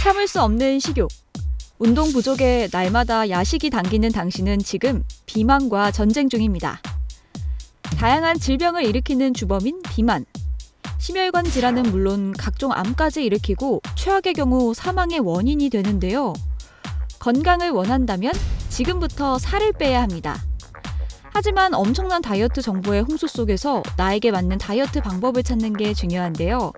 참을 수 없는 식욕. 운동 부족에 날마다 야식이 당기는 당신은 지금 비만과 전쟁 중입니다. 다양한 질병을 일으키는 주범인 비만. 심혈관 질환은 물론 각종 암까지 일으키고 최악의 경우 사망의 원인이 되는데요. 건강을 원한다면 지금부터 살을 빼야 합니다. 하지만 엄청난 다이어트 정보의 홍수 속에서 나에게 맞는 다이어트 방법을 찾는 게 중요한데요.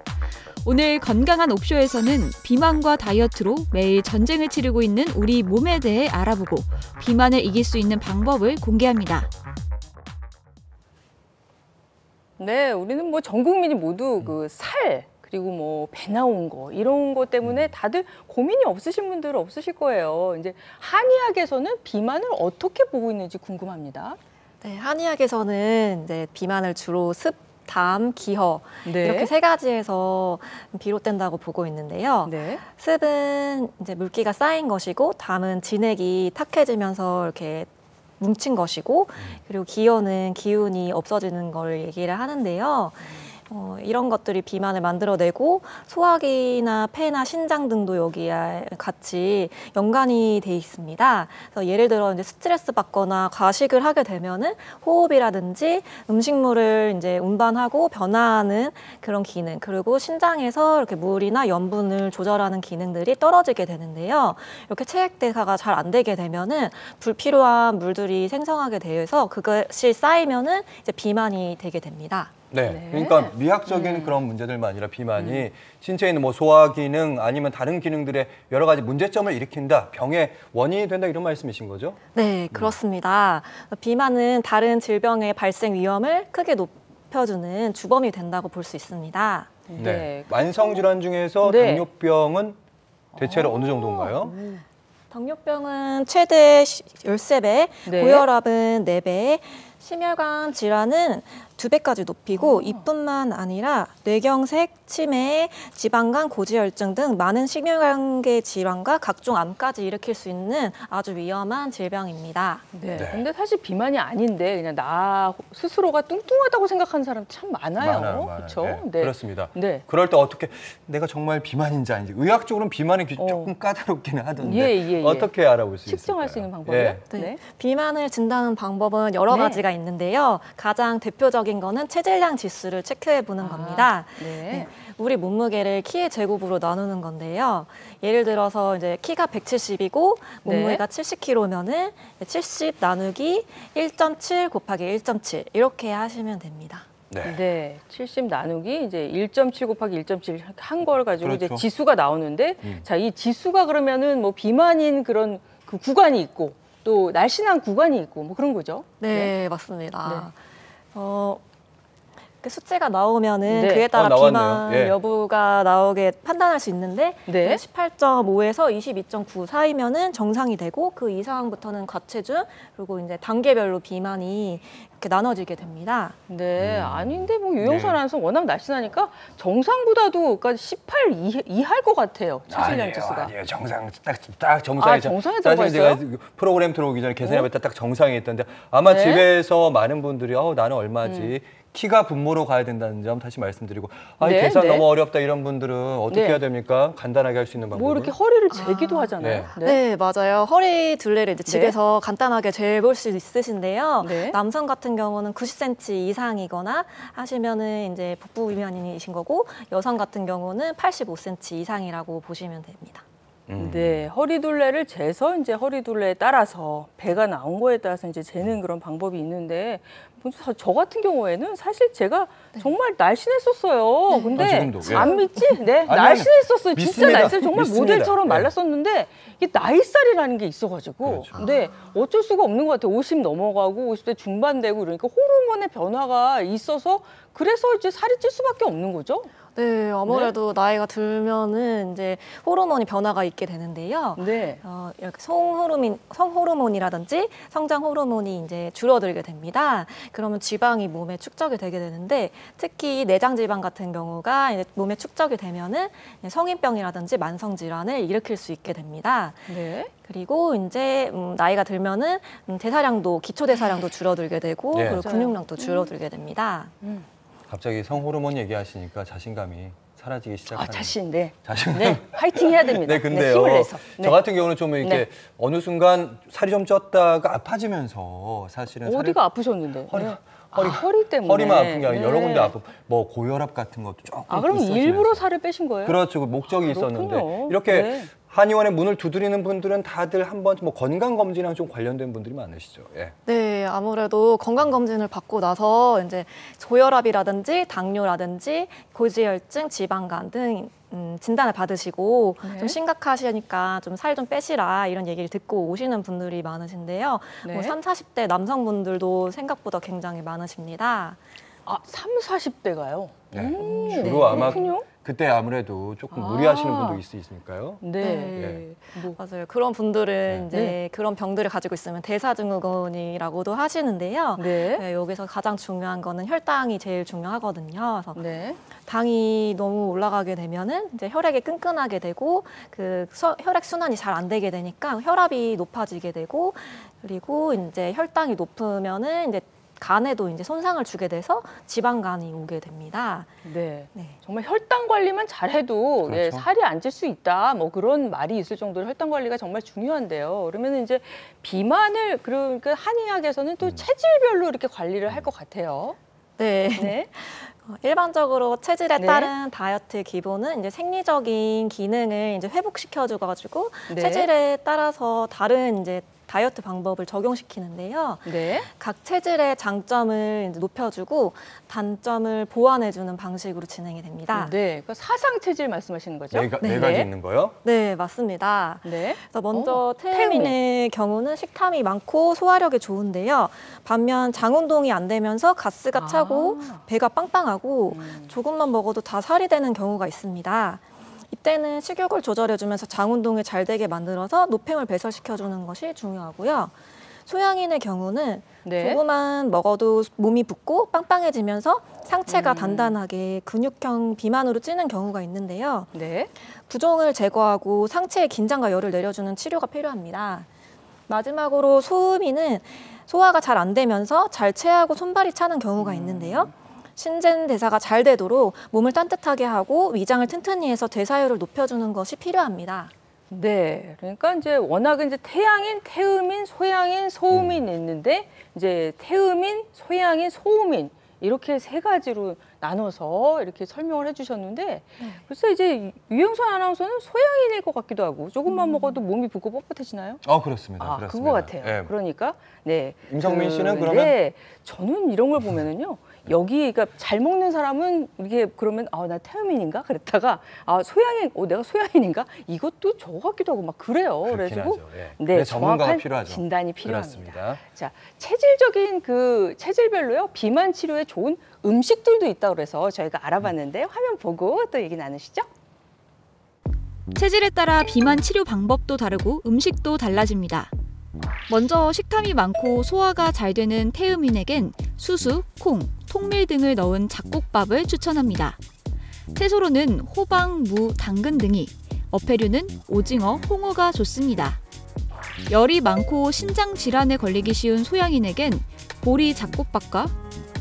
오늘 건강한 옵쇼에서는 비만과 다이어트로 매일 전쟁을 치르고 있는 우리 몸에 대해 알아보고 비만을 이길 수 있는 방법을 공개합니다. 네, 우리는 뭐 전 국민이 모두 그 살 그리고 뭐 배 나온 거 이런 것 때문에 다들 고민이 없으신 분들은 없으실 거예요. 이제 한의학에서는 비만을 어떻게 보고 있는지 궁금합니다. 네, 한의학에서는 이제 비만을 주로 습, 담, 기허 네. 이렇게 세 가지에서 비롯된다고 보고 있는데요. 네. 습은 이제 물기가 쌓인 것이고, 담은 진액이 탁해지면서 이렇게 뭉친 것이고, 그리고 기허는 기운이 없어지는 걸 얘기를 하는데요. 이런 것들이 비만을 만들어내고 소화기나 폐나 신장 등도 여기에 같이 연관이 돼 있습니다. 그래서 예를 들어 이제 스트레스 받거나 과식을 하게 되면은 호흡이라든지 음식물을 이제 운반하고 변화하는 그런 기능, 그리고 신장에서 이렇게 물이나 염분을 조절하는 기능들이 떨어지게 되는데요. 이렇게 체액 대사가 잘 안 되게 되면은 불필요한 물들이 생성하게 되어서 그것이 쌓이면은 이제 비만이 되게 됩니다. 네, 그러니까 미학적인 그런 문제들만 아니라 비만이 신체에 있는 뭐 소화 기능 아니면 다른 기능들의 여러 가지 문제점을 일으킨다, 병의 원인이 된다 이런 말씀이신 거죠? 네, 그렇습니다. 비만은 다른 질병의 발생 위험을 크게 높여주는 주범이 된다고 볼 수 있습니다. 네. 만성 질환 중에서 네. 당뇨병은 대체로 어느 정도인가요? 당뇨병은 최대 13배, 네. 고혈압은 4배, 심혈관 질환은 2배까지 높이고 이뿐만 아니라 뇌경색, 치매, 지방간, 고지혈증 등 많은 심혈관계 질환과 각종 암까지 일으킬 수 있는 아주 위험한 질병입니다. 네. 네. 근데 사실 비만이 아닌데 그냥 나 스스로가 뚱뚱하다고 생각하는 사람 참 많아요. 그렇죠? 네, 네. 그렇습니다. 네. 그럴 때 어떻게 내가 정말 비만인지 아닌지 의학적으로는 비만이 조금 까다롭기는 하던데 예. 어떻게 알아볼 수 측정할 있을까요? 수 있는 방법이요? 예. 네. 비만을 진단하는 방법은 여러 네. 가지가 있는데요. 가장 대표적인 거는 체질량 지수를 체크해 보는 겁니다. 네. 네. 우리 몸무게를 키의 제곱으로 나누는 건데요. 예를 들어서 이제 키가 170이고 몸무게가 70kg면은 70 나누기 1.7 곱하기 1.7 이렇게 하시면 됩니다. 네. 70 나누기 이제 1.7 곱하기 1.7 한 걸 가지고 그렇죠. 이제 지수가 나오는데 자, 이 지수가 그러면은 뭐 비만인 그런 그 구간이 있고 또 날씬한 구간이 있고 뭐 그런 거죠. 네, 맞습니다. 그 수치가 나오면은 네. 그에 따라 나왔네요. 비만 예. 여부가 나오게 판단할 수 있는데 네. 18.5에서 22.9 사이면은 정상이 되고 그 이상부터는 과체중, 그리고 이제 단계별로 비만이 이렇게 나눠지게 됩니다. 네, 아닌데 뭐 유영선 네. 아나운서 워낙 날씬하니까 정상보다도 그러니까 18 이하일 것 같아요. 체질량 지수가. 아니에요. 정상 딱 정상에. 정상에 사실 들어가 제가 있어요? 프로그램 들어오기 전에 계산해봤다 딱 정상에 있던데 아마 네. 집에서 많은 분들이 나는 얼마지? 키가 분모로 가야 된다는 점 다시 말씀드리고 네, 계산 네. 너무 어렵다 이런 분들은 어떻게 네. 해야 됩니까? 간단하게 할 수 있는 방법. 뭐 이렇게 허리를 재기도 하잖아요. 네, 맞아요. 허리 둘레를 이제 집에서 간단하게 재볼 수 있으신데요. 네. 남성 같은 경우는 90cm 이상이거나 하시면은 이제 복부 비만이신 거고, 여성 같은 경우는 85cm 이상이라고 보시면 됩니다. 네, 허리 둘레를 재서 이제 허리 둘레에 따라서 배가 나온 거에 따라서 이제 재는 그런 방법이 있는데 저 같은 경우에는 사실 제가 정말 날씬했었어요. 근데 지금도, 예. 안 믿지? 네, 아니, 날씬했었어요. 진짜 믿습니다. 날씬 정말 믿습니다. 모델처럼 예. 말랐었는데 이게 나이살이라는 게 있어가지고 그렇죠. 근데 어쩔 수가 없는 것 같아요. 50 넘어가고 50대 중반 되고 이러니까 호르몬의 변화가 있어서 그래서 이제 살이 찔 수밖에 없는 거죠. 네, 아무래도 나이가 들면은 이제 호르몬이 변화가 있게 되는데요. 네. 이렇게 성호르몬이라든지 성장 호르몬이 이제 줄어들게 됩니다. 그러면 지방이 몸에 축적이 되게 되는데, 특히 내장 지방 같은 경우가 이제 몸에 축적이 되면은 성인병이라든지 만성 질환을 일으킬 수 있게 됩니다. 네. 그리고 이제 나이가 들면은 대사량도, 기초 대사량도 줄어들게 되고, 그리고 맞아요. 근육량도 줄어들게 됩니다. 갑자기 성호르몬 얘기하시니까 자신감이 사라지기 시작하는. 자신, 네. 자신. 네, 화이팅 해야 됩니다. 네, 근데요. 힘을 내서. 저 같은 경우는 좀 이렇게 네. 어느 순간 살이 좀 쪘다가 아파지면서 사실은 어디가 아프셨는데? 허리, 네. 허리, 허리 때문에. 허리만 아픈 게 아니라 여러 네. 군데 아프. 뭐 고혈압 같은 것도 조금. 그럼 있어지면서. 일부러 살을 빼신 거예요? 그렇죠. 그 목적이 그렇군요. 있었는데 이렇게 네. 한의원의 문을 두드리는 분들은 다들 한번 뭐 건강 검진이랑 좀 관련된 분들이 많으시죠. 예. 네, 아무래도 건강검진을 받고 나서 이제 고혈압이라든지 당뇨라든지 고지혈증, 지방간 등 진단을 받으시고 네. 좀 심각하시니까 좀 살 좀 빼시라 이런 얘기를 듣고 오시는 분들이 많으신데요. 네. 뭐 30, 40대 남성분들도 생각보다 굉장히 많으십니다. 30, 40대가요? 네. 주로 아마 그렇군요. 그때 아무래도 조금 무리하시는 분도 있으니까요. 네. 맞아요. 그런 분들은 이제 네. 그런 병들을 가지고 있으면 대사증후군이라고도 하시는데요. 네. 네, 여기서 가장 중요한 거는 혈당이 제일 중요하거든요. 그래서 네. 당이 너무 올라가게 되면은 이제 혈액이 끈끈하게 되고 그 혈액 순환이 잘 안 되게 되니까 혈압이 높아지게 되고 그리고 이제 혈당이 높으면은 이제 간에도 이제 손상을 주게 돼서 지방간이 오게 됩니다. 네. 네. 정말 혈당 관리만 잘해도 예, 그렇죠. 살이 안 찔 수 있다. 뭐 그런 말이 있을 정도로 혈당 관리가 정말 중요한데요. 그러면 이제 비만을 그러니까 한의학에서는 또 체질별로 이렇게 관리를 할 것 같아요. 네. 네. 일반적으로 체질에 네. 따른 다이어트 기본은 이제 생리적인 기능을 이제 회복시켜줘가지고 네. 체질에 따라서 다른 이제 다이어트 방법을 적용시키는데요. 네. 각 체질의 장점을 이제 높여주고 단점을 보완해주는 방식으로 진행이 됩니다. 네. 그러니까 사상 체질 말씀하시는 거죠? 네 가지 있는 거요? 네, 맞습니다. 네. 그래서 먼저 태음인의 경우는 식탐이 많고 소화력이 좋은데요. 반면 장운동이 안 되면서 가스가 차고 배가 빵빵하고 조금만 먹어도 다 살이 되는 경우가 있습니다. 이때는 식욕을 조절해주면서 장운동을 잘 되게 만들어서 노폐물 배설시켜주는 것이 중요하고요. 소양인의 경우는 네. 조금만 먹어도 몸이 붓고 빵빵해지면서 상체가 단단하게 근육형 비만으로 찌는 경우가 있는데요. 네. 부종을 제거하고 상체의 긴장과 열을 내려주는 치료가 필요합니다. 마지막으로 소음인은 소화가 잘 안 되면서 잘 체하고 손발이 차는 경우가 있는데요. 신진 대사가 잘 되도록 몸을 따뜻하게 하고 위장을 튼튼히 해서 대사율을 높여주는 것이 필요합니다. 네. 그러니까 이제 워낙은 이제 태양인, 태음인, 소양인, 소음인 있는데 이제 태음인, 소양인, 소음인 이렇게 세 가지로 나눠서 이렇게 설명을 해주셨는데 글쎄 이제 유영선 아나운서는 소양인일 것 같기도 하고 조금만 먹어도 몸이 붓고 뻣뻣해지나요? 그렇습니다. 그렇습니다. 그거 같아요. 예. 그러니까 네. 임성민 씨는 그러면? 네. 저는 이런 걸 보면은요. 여기 그러니까 잘 먹는 사람은 이게 그러면 나 태음인인가 그랬다가 소양인 내가 소양인인가 이것도 저 같기도 하고 막 그래요. 그렇긴 그래가지고 하죠. 예. 네, 그래서 전문가가 정확한 필요하죠. 진단이 필요합니다. 그렇습니다. 자, 체질적인 그 체질별로요 비만 치료에 좋은 음식들도 있다고 그래서 저희가 알아봤는데 화면 보고 또 얘기 나누시죠. 체질에 따라 비만 치료 방법도 다르고 음식도 달라집니다. 먼저 식탐이 많고 소화가 잘 되는 태음인에겐 수수, 콩, 통밀 등을 넣은 잡곡밥을 추천합니다. 채소로는 호박, 무, 당근 등이, 어패류는 오징어, 홍어가 좋습니다. 열이 많고 신장 질환에 걸리기 쉬운 소양인에겐 보리 잡곡밥과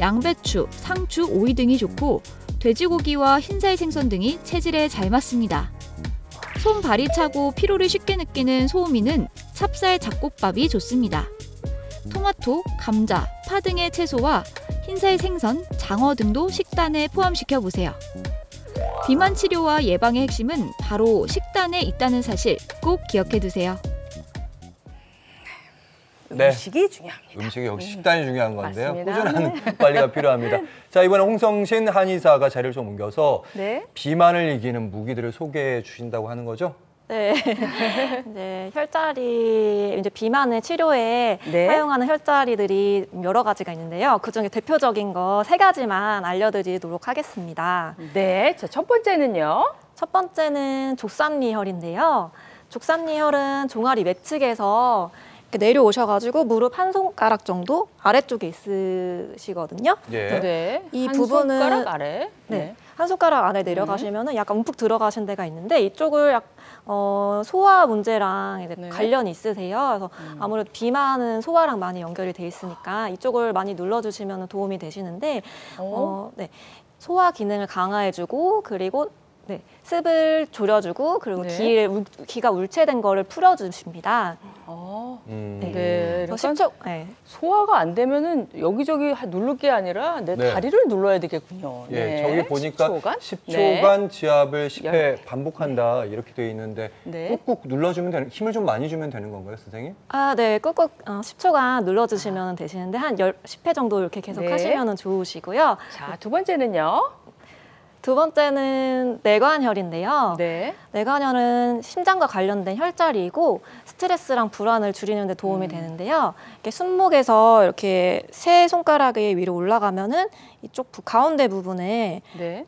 양배추, 상추, 오이 등이 좋고 돼지고기와 흰살 생선 등이 체질에 잘 맞습니다. 손발이 차고 피로를 쉽게 느끼는 소음인은 찹쌀 잡곡밥이 좋습니다. 토마토, 감자, 파 등의 채소와 흰살 생선, 장어 등도 식단에 포함시켜 보세요. 비만 치료와 예방의 핵심은 바로 식단에 있다는 사실 꼭 기억해 두세요. 네. 음식이 중요합니다. 음식이 역시 식단이 중요한 건데요. 맞습니다. 꾸준한 관리가 필요합니다. 자, 이번에 홍성신 한의사가 자리를 좀 옮겨서 네. 비만을 이기는 무기들을 소개해 주신다고 하는 거죠? 네. 이제 혈자리, 이제 비만의 치료에 네. 사용하는 혈자리들이 여러 가지가 있는데요. 그중에 대표적인 거 3가지만 알려드리도록 하겠습니다. 네. 자, 첫 번째는요. 첫 번째는 족삼리혈인데요. 족삼리혈은 종아리 외측에서 이렇게 내려오셔가지고 무릎 한 손가락 정도 아래쪽에 있으시거든요. 예. 네. 이 한 부분은- 손가락 아래. 네. 한 손가락 안에 내려가시면은 약간 움푹 들어가신 데가 있는데 이쪽을 소화 문제랑 이제 네. 관련이 있으세요. 그래서 아무래도 비만은 소화랑 많이 연결이 돼 있으니까 이쪽을 많이 눌러주시면 도움이 되시는데 네. 소화 기능을 강화해주고 그리고 네, 습을 졸여주고 그리고 네. 기가 울체된 거를 풀어주십니다. 네. 그래서 10초. 네. 소화가 안 되면은 여기저기 누를 게 아니라 내 네. 다리를 눌러야 되겠군요. 예, 네. 저기 보니까 10초간, 10초간 지압을 10회 열. 반복한다 이렇게 돼 있는데 네. 꾹꾹 눌러주면 되는, 힘을 좀 많이 주면 되는 건가요, 선생님? 아, 네, 꾹꾹 10초간 눌러주시면 되시는데 한 10회 정도 이렇게 계속 네. 하시면 좋으시고요. 자, 두 번째는요. 두 번째는 뇌관혈인데요. 네. 뇌관혈은 심장과 관련된 혈자리이고 스트레스랑 불안을 줄이는 데 도움이 되는데요. 이렇게 손목에서 이렇게 세 손가락이 위로 올라가면은 이쪽 가운데 부분에 네.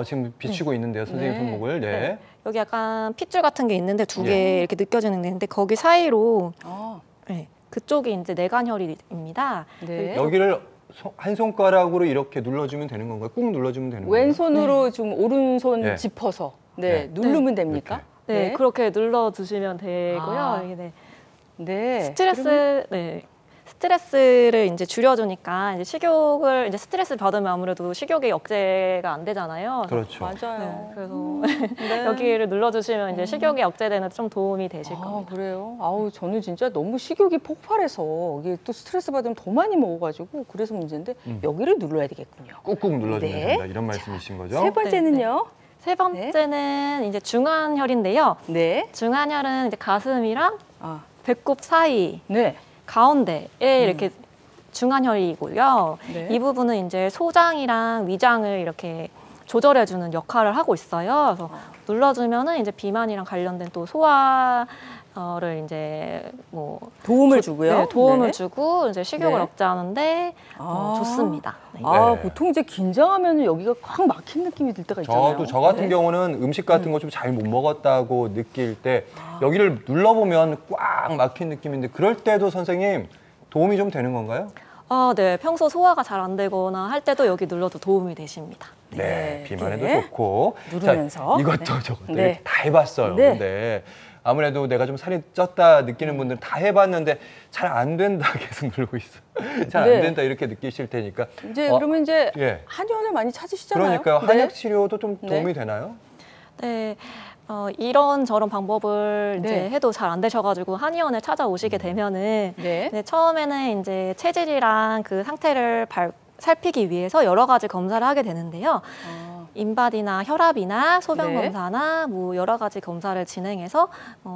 지금 비추고 있는데요, 선생님 네. 손목을. 네. 여기 약간 핏줄 같은 게 있는데 두 개 예. 이렇게 느껴지는 게 있는데 거기 사이로 아, 네, 그쪽이 이제 뇌관혈입니다. 네. 여기를 한 손가락으로 이렇게 눌러주면 되는 건가요? 꾹 눌러주면 되는 건가요? 왼손으로 좀 오른손 네. 짚어서 네. 누르면 됩니까? 네, 그렇게 눌러주시면 되고요. 아. 이게 네. 네. 스트레스를 이제 줄여주니까 이제 식욕을 이제 스트레스 받으면 아무래도 식욕이 억제가 안 되잖아요. 그렇죠. 맞아요. 네, 그래서 네. 여기를 눌러주시면 이제 식욕이 억제되는 데 좀 도움이 되실 아, 겁니다. 그래요? 아우, 저는 진짜 너무 식욕이 폭발해서 이게 또 스트레스 받으면 더 많이 먹어가지고 그래서 문제인데 여기를 눌러야 되겠군요. 꾹꾹 눌러주면 네. 된다 이런 말씀이신 거죠? 세 번째는요? 세 번째는 이제 중환혈인데요. 네. 중환혈은 이제 가슴이랑 아, 배꼽 사이 네. 가운데에 이렇게 중환혈이고요. 네. 이 부분은 이제 소장이랑 위장을 이렇게 조절해주는 역할을 하고 있어요. 그래서 눌러주면은 이제 비만이랑 관련된 또 소화를 이제 뭐 도움을 주고요. 네, 도움을 네. 주고 이제 식욕을 네. 억제하는데 아. 좋습니다. 네. 아, 네. 보통 이제 긴장하면 여기가 꽉 막힌 느낌이 들 때가 있잖아요. 저 같은 네. 경우는 음식 같은 거 좀 잘 못 먹었다고 느낄 때 여기를 눌러보면 꽉 막힌 느낌인데 그럴 때도 선생님 도움이 좀 되는 건가요? 네. 평소 소화가 잘 안 되거나 할 때도 여기 눌러도 도움이 되십니다. 네, 네, 비만에도 네. 좋고 누르면서. 자, 이것도 네. 저것도 네. 이렇게 다 해봤어요. 네. 근데 아무래도 내가 좀 살이 쪘다 느끼는 분들은 다 해봤는데 잘 안 된다 계속 누르고 있어. 잘 안 네. 된다 이렇게 느끼실 테니까. 이제 그러면 이제 예. 한의원을 많이 찾으시잖아요. 그러니까요. 네. 한약 치료도 좀 도움이 네. 되나요? 네. 이런 저런 방법을 네. 이제 해도 잘 안 되셔가지고 한의원을 찾아오시게 되면은 네. 네, 처음에는 이제 체질이랑 그 상태를 살피기 위해서 여러 가지 검사를 하게 되는데요. 인바디나 혈압이나 소변 네. 검사나 뭐 여러 가지 검사를 진행해서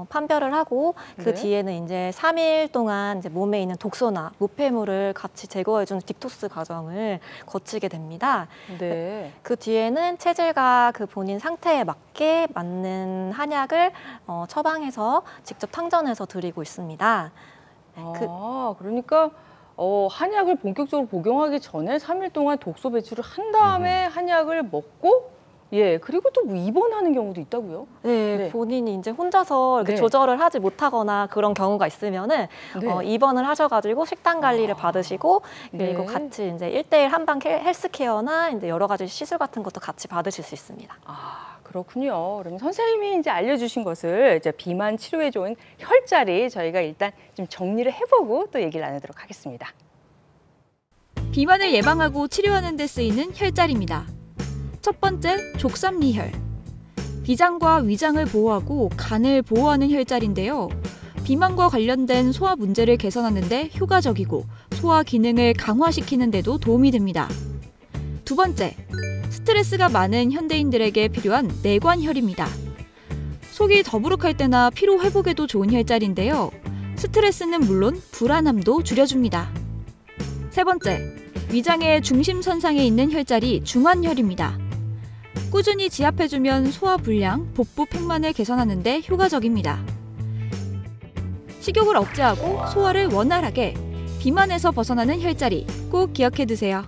판별을 하고 그 네. 뒤에는 이제 3일 동안 이제 몸에 있는 독소나 노폐물을 같이 제거해주는 딕토스 과정을 거치게 됩니다. 네. 그 뒤에는 체질과 그 본인 상태에 맞게 맞는 한약을 처방해서 직접 탕전해서 드리고 있습니다. 그러니까 한약을 본격적으로 복용하기 전에 3일 동안 독소 배출을 한 다음에 한약을 먹고 그리고 또 뭐 입원하는 경우도 있다고요? 네, 네. 본인이 이제 혼자서 이렇게 네. 조절을 하지 못하거나 그런 경우가 있으면은 네. 입원을 하셔가지고 식단 관리를 받으시고 그리고 네. 같이 이제 1:1 한방 헬스케어나 이제 여러 가지 시술 같은 것도 같이 받으실 수 있습니다. 그렇군요. 그럼 선생님이 이제 알려주신 것을 이제 비만 치료에 좋은 혈자리 저희가 일단 좀 정리를 해보고 또 얘기를 나누도록 하겠습니다. 비만을 예방하고 치료하는 데 쓰이는 혈자리입니다. 첫 번째, 족삼리혈. 비장과 위장을 보호하고 간을 보호하는 혈자리인데요. 비만과 관련된 소화 문제를 개선하는 데 효과적이고 소화 기능을 강화시키는 데도 도움이 됩니다. 두 번째, 스트레스가 많은 현대인들에게 필요한 뇌관혈입니다. 속이 더부룩할 때나 피로 회복에도 좋은 혈자리인데요. 스트레스는 물론 불안함도 줄여줍니다. 세 번째, 위장의 중심선상에 있는 혈자리 중환혈입니다. 꾸준히 지압해주면 소화불량, 복부 팽만을 개선하는 데 효과적입니다. 식욕을 억제하고 소화를 원활하게, 비만에서 벗어나는 혈자리 꼭 기억해두세요.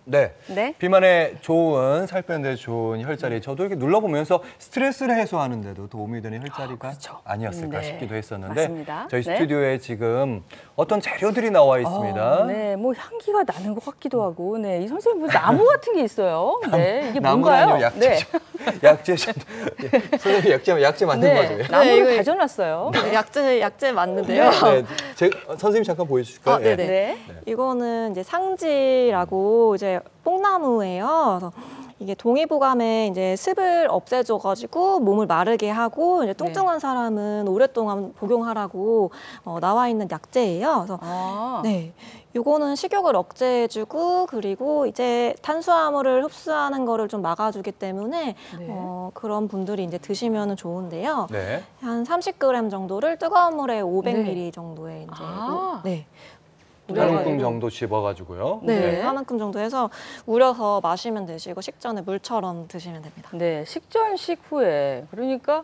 네. 네. 비만에 좋은, 살 빼는 데 좋은 혈자리. 저도 이렇게 눌러보면서 스트레스를 해소하는 데도 도움이 되는 혈자리가 그렇죠. 아니었을까 네. 싶기도 했었는데 맞습니다. 저희 네. 스튜디오에 지금 어떤 재료들이 나와 있습니다. 네, 뭐 향기가 나는 것 같기도 하고, 네, 이 선생님 뭐 나무 같은 게 있어요. 네, 이게 뭔가요? 나무라뇨, 약재죠. 네, 약재. 선생님 약재 만든 네, 거죠? 나무를 다져놨어요. 약재 맞는데요. 네. 선생님 잠깐 보여주실까요? 네네. 네. 이거는 이제 상지라고 이제 뽕나무예요. 그래서 이게 동의보감에 이제 습을 없애줘가지고 몸을 마르게 하고 이제 뚱뚱한 사람은 오랫동안 복용하라고 나와 있는 약재예요. 그래서 네. 요거는 식욕을 억제해주고 그리고 이제 탄수화물을 흡수하는 거를 좀 막아주기 때문에 그런 분들이 이제 드시면 좋은데요. 네. 한 30g 정도를 뜨거운 물에 500ml 정도에 이제 네. 한 움큼 정도 집어가지고요. 네, 한 움큼 정도 해서 우려서 마시면 되시고 식전에 물처럼 드시면 됩니다. 네, 식전 식후에 그러니까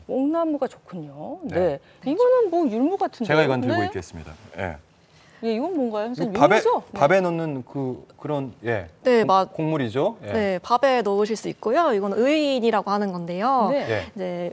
뽕나무가 좋군요. 네, 이거는 뭐 율무 같은데. 제가 이건 들고 있겠습니다. 예. 예, 이건 뭔가요? 밥에 넣는 그런 곡물이죠. 예. 네, 밥에 넣으실 수 있고요. 이건 의인이라고 하는 건데요. 이제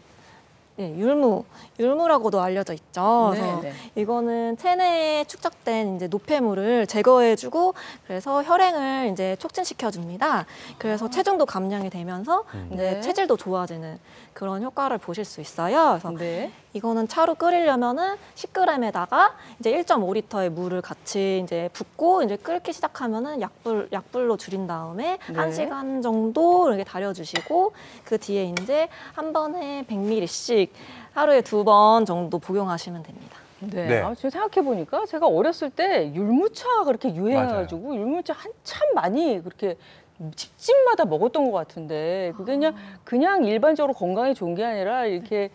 율무라고도 알려져 있죠. 그래서 이거는 체내에 축적된 이제 노폐물을 제거해주고 그래서 혈행을 이제 촉진시켜줍니다. 그래서 체중도 감량이 되면서 이제 체질도 좋아지는 그런 효과를 보실 수 있어요. 그래서 이거는 차로 끓이려면은 10g에다가 이제 1.5리터의 물을 같이 이제 붓고 이제 끓기 시작하면은 약불로 줄인 다음에 1시간 정도 이렇게 달여주시고 그 뒤에 이제 한 번에 100ml씩 하루에 2번 정도 복용하시면 됩니다. 네. 지금 생각해 보니까 제가 어렸을 때 율무차 그렇게 유행해가지고 율무차 한참 많이 그렇게 집집마다 먹었던 것 같은데 그게 그냥 일반적으로 건강에 좋은 게 아니라 이렇게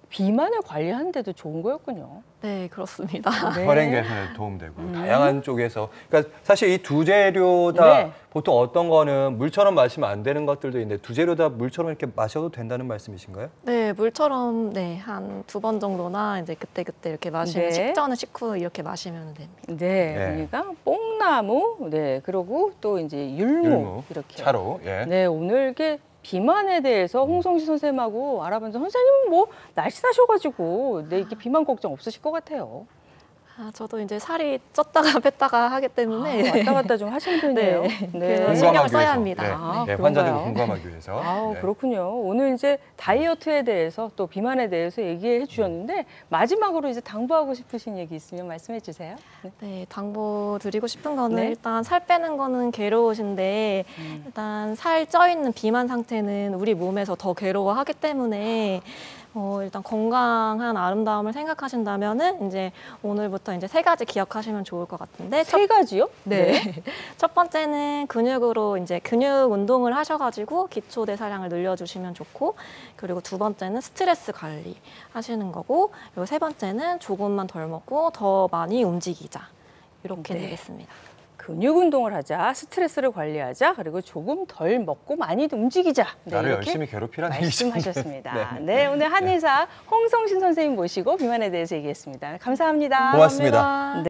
비만을 관리하는 데도 좋은 거였군요. 네, 그렇습니다. 혈행 개선에 도움되고 다양한 쪽에서 그러니까 사실 이 두 재료 다 보통 어떤 거는 물처럼 마시면 안 되는 것들도 있는데 두 재료 다 물처럼 이렇게 마셔도 된다는 말씀이신가요? 네, 물처럼 한 2번 정도나 이제 그때 이렇게 마시면 식전에 식후 이렇게 마시면 됩니다. 네, 그러니까 뽕나무, 그리고 또 이제 율무 이렇게 차로. 네, 오늘 이렇게 비만에 대해서 홍성시 선생님하고 알아봤는데 선생님은 뭐 날씬하셔가지고 이렇게 비만 걱정 없으실 것 같아요. 저도 이제 살이 쪘다가 뺐다가 하기 때문에 왔다 갔다 좀 하시는 편이에요. 그래서 신경을 써야 합니다. 환자들 공감하기 위해서. 그렇군요. 오늘 이제 다이어트에 대해서 또 비만에 대해서 얘기해 주셨는데 마지막으로 이제 당부하고 싶으신 얘기 있으면 말씀해 주세요. 네, 당부드리고 싶은 거는 일단 살 빼는 거는 괴로우신데 일단 살 쪄 있는 비만 상태는 우리 몸에서 더 괴로워하기 때문에 일단 건강한 아름다움을 생각하신다면은 이제 오늘부터 이제 3가지 기억하시면 좋을 것 같은데. 3가지요? 네. 첫 번째는 근육으로 이제 근육 운동을 하셔가지고 기초 대사량을 늘려주시면 좋고, 그리고 2번째는 스트레스 관리 하시는 거고, 그리고 3번째는 조금만 덜 먹고 더 많이 움직이자. 이렇게 되겠습니다. 근육 운동을 하자, 스트레스를 관리하자, 그리고 조금 덜 먹고 많이 움직이자. 나를 열심히 괴롭히라는 말씀하셨습니다. 네, 오늘 한의사 홍성신 선생님 모시고 비만에 대해서 얘기했습니다. 감사합니다. 고맙습니다.